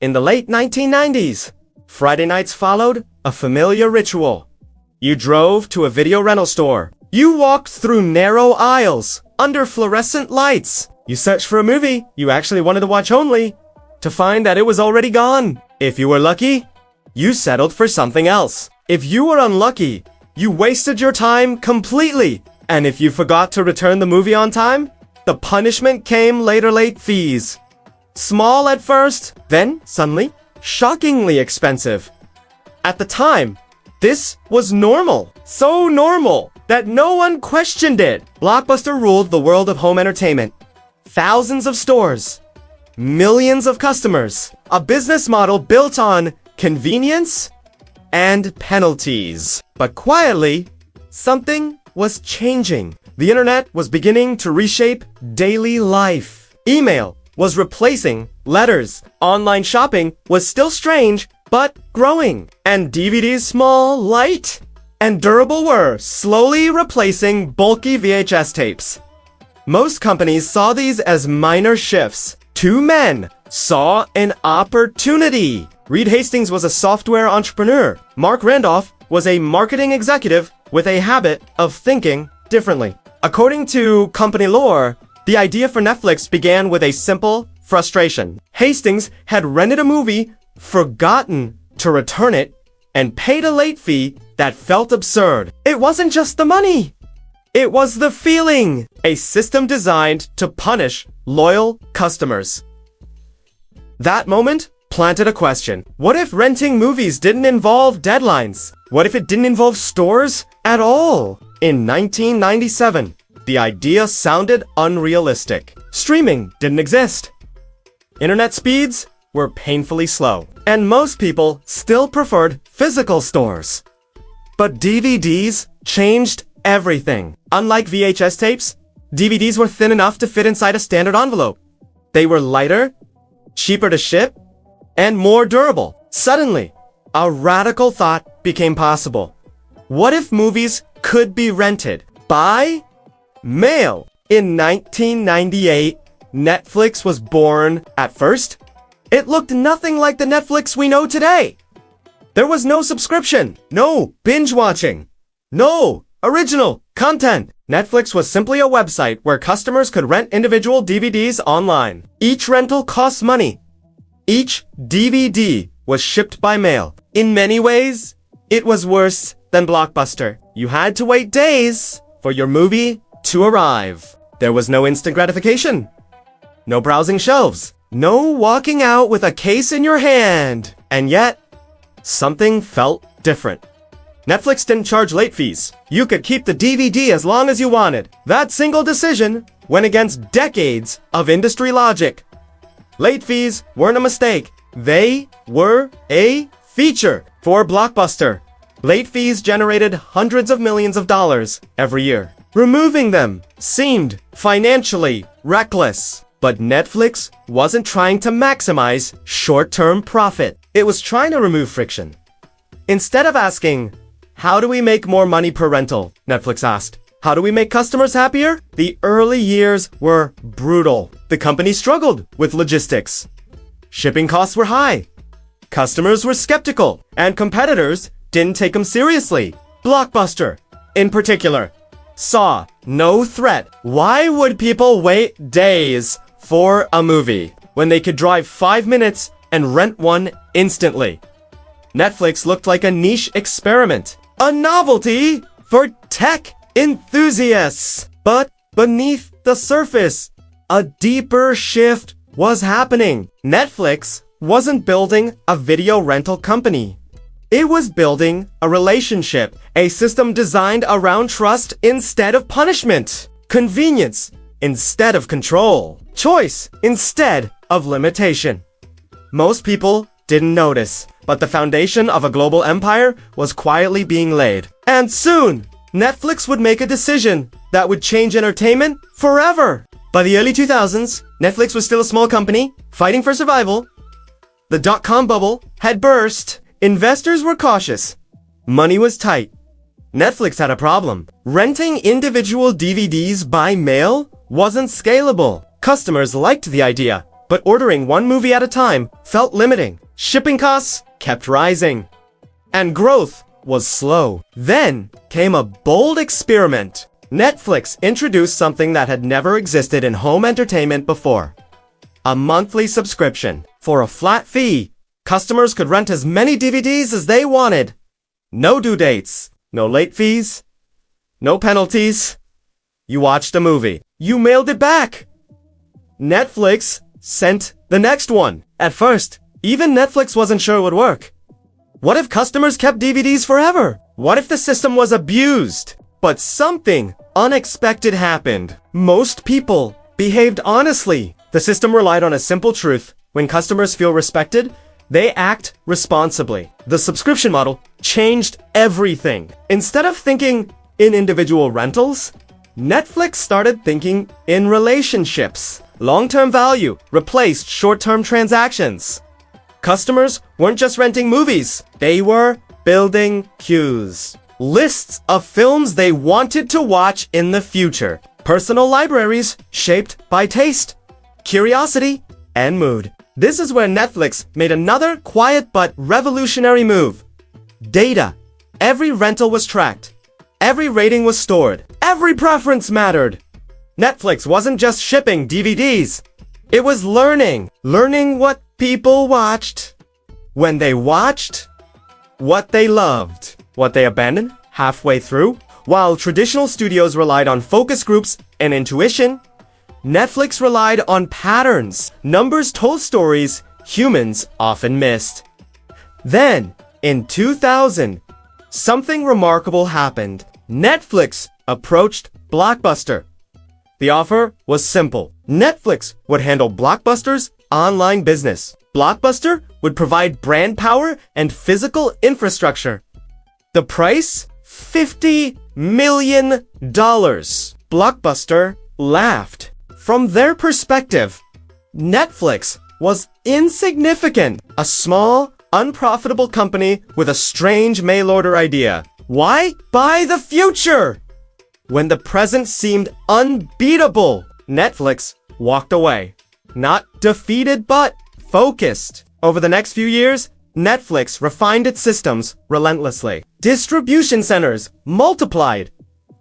In the late 1990s, Friday nights followed a familiar ritual. You drove to a video rental store. You walked through narrow aisles under fluorescent lights. You searched for a movie you actually wanted to watch only to find that it was already gone. If you were lucky, you settled for something else. If you were unlucky, you wasted your time completely. And if you forgot to return the movie on time, the punishment came later late fees. Small at first, then suddenly, shockingly expensive. At the time, this was normal. So normal that no one questioned it. Blockbuster ruled the world of home entertainment. Thousands of stores, millions of customers, a business model built on convenience and penalties. But quietly, something was changing. The internet was beginning to reshape daily life. Email was replacing letters. Online shopping was still strange, but growing. And DVDs, small, light, and durable, were slowly replacing bulky VHS tapes. Most companies saw these as minor shifts. Two men saw an opportunity. Reed Hastings was a software entrepreneur. Marc Randolph was a marketing executive with a habit of thinking differently. According to company lore, the idea for Netflix began with a simple frustration. Hastings had rented a movie, forgotten to return it, and paid a late fee that felt absurd. It wasn't just the money. It was the feeling. A system designed to punish loyal customers. That moment planted a question. What if renting movies didn't involve deadlines? What if it didn't involve stores at all? In 1997, the idea sounded unrealistic. Streaming didn't exist. Internet speeds were painfully slow, and most people still preferred physical stores. But DVDs changed everything. Unlike VHS tapes, DVDs were thin enough to fit inside a standard envelope. They were lighter, cheaper to ship, and more durable. Suddenly, a radical thought became possible. What if movies could be rented by mail? In 1998, Netflix was born. At first, it looked nothing like the Netflix we know today. There was no subscription, no binge watching, no original content. Netflix was simply a website where customers could rent individual DVDs online. Each rental cost money. Each DVD was shipped by mail. In many ways, it was worse than Blockbuster. You had to wait days for your movie to arrive. There was no instant gratification, no browsing shelves, no walking out with a case in your hand. And yet, something felt different. Netflix didn't charge late fees. You could keep the DVD as long as you wanted. That single decision went against decades of industry logic. Late fees weren't a mistake. They were a feature. For Blockbuster, late fees generated hundreds of millions of dollars every year. Removing them seemed financially reckless. But Netflix wasn't trying to maximize short-term profit. It was trying to remove friction. Instead of asking, how do we make more money per rental? Netflix asked, how do we make customers happier? The early years were brutal. The company struggled with logistics. Shipping costs were high. Customers were skeptical, and competitors didn't take them seriously. Blockbuster, in particular, saw no threat. Why would people wait days for a movie when they could drive 5 minutes and rent one instantly? Netflix looked like a niche experiment, a novelty for tech enthusiasts. But beneath the surface, a deeper shift was happening. Netflix wasn't building a video rental company. It was building a relationship, a system designed around trust instead of punishment, convenience instead of control, choice instead of limitation. Most people didn't notice, but the foundation of a global empire was quietly being laid. And soon, Netflix would make a decision that would change entertainment forever. By the early 2000s, Netflix was still a small company, fighting for survival. The dot-com bubble had burst. Investors were cautious. Money was tight. Netflix had a problem. Renting individual DVDs by mail wasn't scalable. Customers liked the idea, But ordering one movie at a time felt limiting. Shipping costs kept rising. And growth was slow. Then came a bold experiment. Netflix introduced something that had never existed in home entertainment before. A monthly subscription. For a flat fee, customers could rent as many DVDs as they wanted. No due dates, no late fees, no penalties. You watched a movie. You mailed it back. Netflix sent the next one. At first, even Netflix wasn't sure it would work. What if customers kept DVDs forever? What if the system was abused? But something unexpected happened. Most people behaved honestly. The system relied on a simple truth. When customers feel respected, they act responsibly. The subscription model changed everything. Instead of thinking in individual rentals, Netflix started thinking in relationships. Long-term value replaced short-term transactions. Customers weren't just renting movies, they were building queues. Lists of films they wanted to watch in the future. Personal libraries shaped by taste, curiosity, and mood. This is where Netflix made another quiet but revolutionary move. Data. Every rental was tracked. Every rating was stored. Every preference mattered. Netflix wasn't just shipping DVDs. It was learning what people watched, when they watched, what they loved, what they abandoned halfway through. While traditional studios relied on focus groups and intuition, Netflix relied on patterns. Numbers told stories humans often missed. Then, in 2000, something remarkable happened. Netflix approached Blockbuster. The offer was simple. Netflix would handle Blockbuster's online business. Blockbuster would provide brand power and physical infrastructure. The price? $50 million. Blockbuster laughed. From their perspective, Netflix was insignificant. A small, unprofitable company with a strange mail-order idea. Why? Buy the future! When the present seemed unbeatable, Netflix walked away. Not defeated, but focused. Over the next few years, Netflix refined its systems relentlessly. Distribution centers multiplied.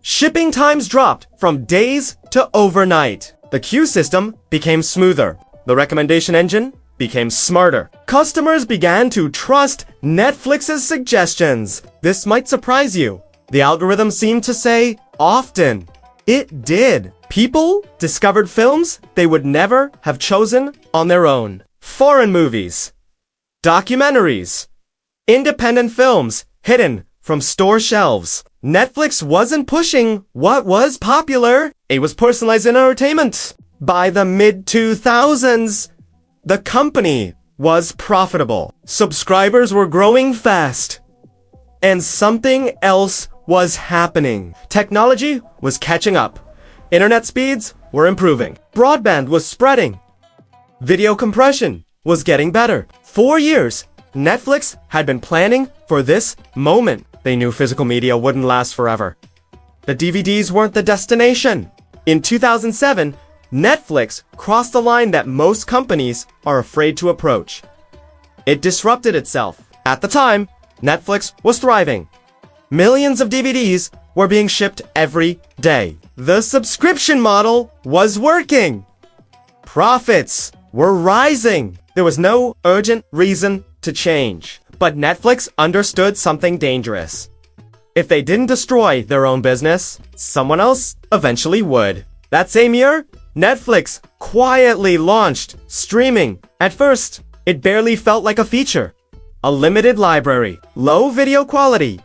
Shipping times dropped from days to overnight. The queue system became smoother. The recommendation engine became smarter. Customers began to trust Netflix's suggestions. This might surprise you. The algorithm seemed to say, often. It did. People discovered films they would never have chosen on their own. Foreign movies, documentaries, independent films hidden from store shelves. Netflix wasn't pushing what was popular. It was personalized entertainment. By the mid-2000s, the company was profitable. Subscribers were growing fast. And something else was happening. Technology was catching up. Internet speeds were improving. Broadband was spreading. Video compression was getting better. 4 years, Netflix had been planning for this moment. They knew physical media wouldn't last forever. The DVDs weren't the destination. In 2007, Netflix crossed the line that most companies are afraid to approach. It disrupted itself. At the time, Netflix was thriving. Millions of DVDs were being shipped every day. The subscription model was working. Profits were rising. There was no urgent reason to change. But Netflix understood something dangerous. If they didn't destroy their own business, someone else eventually would. That same year, Netflix quietly launched streaming. At first, it barely felt like a feature. A limited library, low video quality,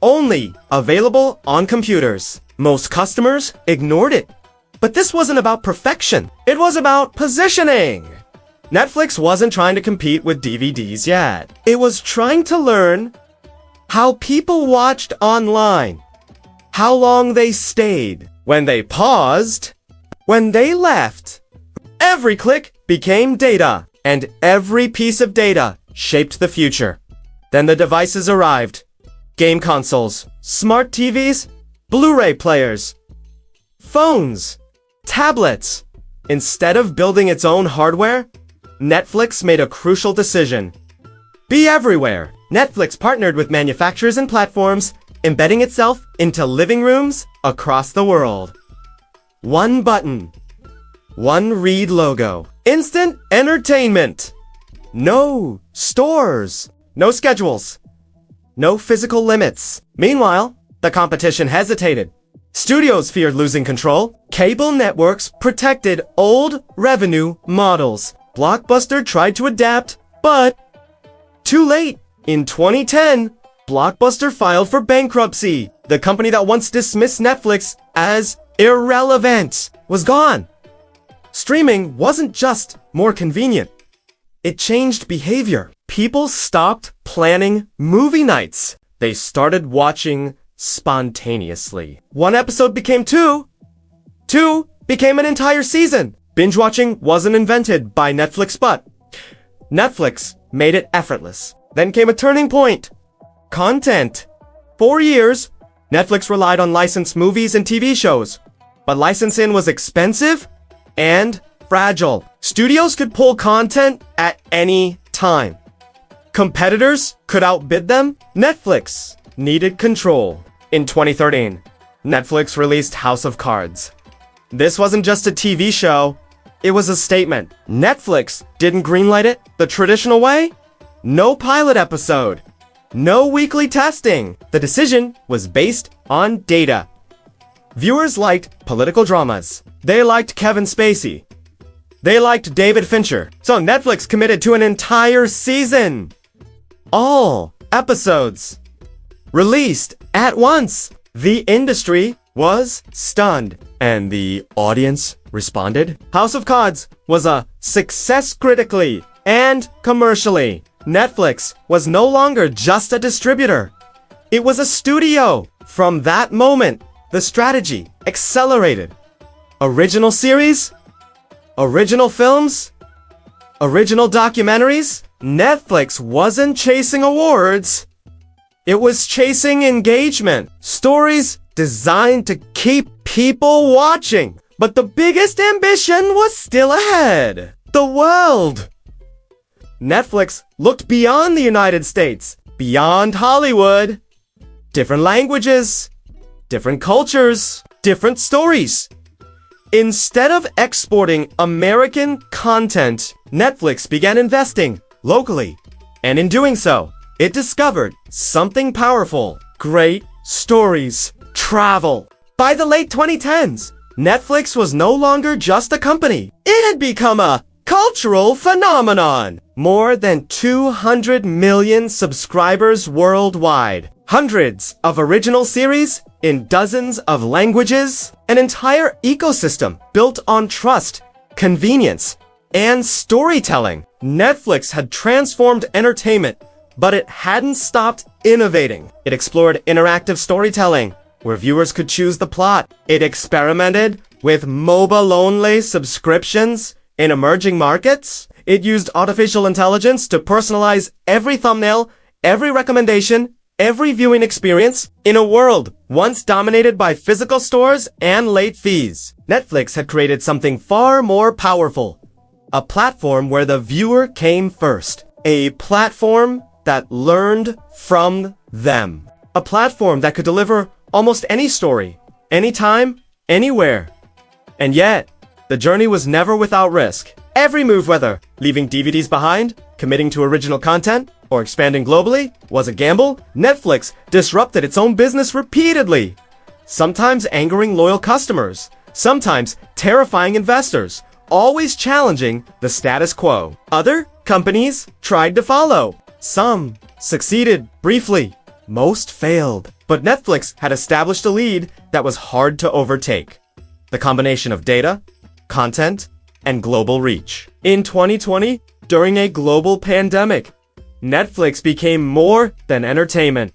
only available on computers. Most customers ignored it. But this wasn't about perfection. It was about positioning. Netflix wasn't trying to compete with DVDs yet. It was trying to learn how people watched online, how long they stayed, when they paused, when they left. Every click became data, and every piece of data shaped the future. Then the devices arrived. Game consoles, smart TVs, Blu-ray players, phones, tablets. Instead of building its own hardware, Netflix made a crucial decision. Be everywhere. Netflix partnered with manufacturers and platforms, embedding itself into living rooms across the world. One button. One Read logo. Instant entertainment. No stores. No schedules. No physical limits. Meanwhile, the competition hesitated. Studios feared losing control. Cable networks protected old revenue models. Blockbuster tried to adapt, but too late. In 2010, Blockbuster filed for bankruptcy. The company that once dismissed Netflix as irrelevant was gone. Streaming wasn't just more convenient. It changed behavior. People stopped planning movie nights. They started watching spontaneously. One episode became two. Two became an entire season. Binge watching wasn't invented by Netflix, but Netflix made it effortless. Then came a turning point. Content. For years, Netflix relied on licensed movies and TV shows, but licensing was expensive and fragile. Studios could pull content at any time. Competitors could outbid them. Netflix needed control. In 2013, Netflix released House of Cards. This wasn't just a TV show, it was a statement. Netflix didn't greenlight it the traditional way. No pilot episode. No weekly testing. The decision was based on data. Viewers liked political dramas. They liked Kevin Spacey. They liked David Fincher. So Netflix committed to an entire season. All episodes released at once. The industry was stunned, and the audience responded. House of Cards was a success critically and commercially. Netflix was no longer just a distributor. It was a studio. From that moment, the strategy accelerated. Original series, original films, original documentaries. Netflix wasn't chasing awards. It was chasing engagement. Stories designed to keep people watching. But the biggest ambition was still ahead. The world. Netflix looked beyond the United States, beyond Hollywood. Different languages, different cultures, different stories. Instead of exporting American content, Netflix began investing locally. And in doing so, it discovered something powerful. Great stories. Travel. By the late 2010s, Netflix was no longer just a company. It had become a cultural phenomenon. More than 200 million subscribers worldwide. Hundreds of original series in dozens of languages. An entire ecosystem built on trust, convenience, and storytelling. Netflix had transformed entertainment, but it hadn't stopped innovating. It explored interactive storytelling, where viewers could choose the plot. It experimented with mobile-only subscriptions in emerging markets. It used artificial intelligence to personalize every thumbnail, every recommendation, every viewing experience. In a world once dominated by physical stores and late fees, Netflix had created something far more powerful. A platform where the viewer came first. A platform that learned from them. A platform that could deliver almost any story, anytime, anywhere. And yet, the journey was never without risk. Every move, whether leaving DVDs behind, committing to original content, or expanding globally, was a gamble. Netflix disrupted its own business repeatedly, sometimes angering loyal customers, sometimes terrifying investors, always challenging the status quo. Other companies tried to follow. Some succeeded briefly. Most failed. But Netflix had established a lead that was hard to overtake. The combination of data, content, and global reach. In 2020, during a global pandemic, Netflix became more than entertainment.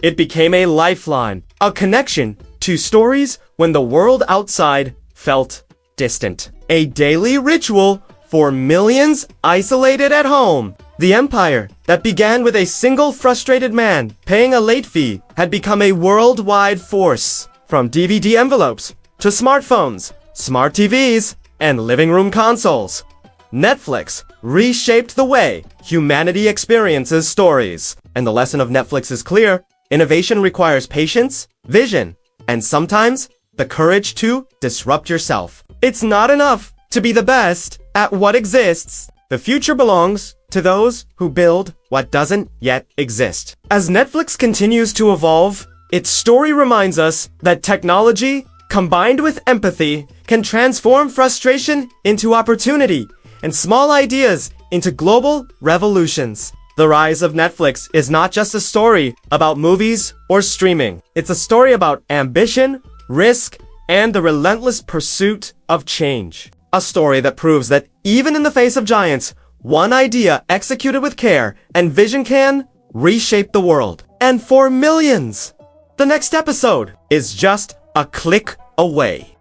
It became a lifeline, a connection to stories when the world outside felt distant. A daily ritual for millions isolated at home. The empire that began with a single frustrated man paying a late fee had become a worldwide force. From DVD envelopes to smartphones, smart TVs, and living room consoles. Netflix reshaped the way humanity experiences stories. And the lesson of Netflix is clear. Innovation requires patience, vision, and sometimes the courage to disrupt yourself. It's not enough to be the best at what exists. The future belongs to those who build what doesn't yet exist. As Netflix continues to evolve, its story reminds us that technology, combined with empathy, can transform frustration into opportunity and small ideas into global revolutions. The rise of Netflix is not just a story about movies or streaming. It's a story about ambition, risk, and the relentless pursuit of change. A story that proves that even in the face of giants, one idea executed with care and vision can reshape the world. And for millions, the next episode is just a click away.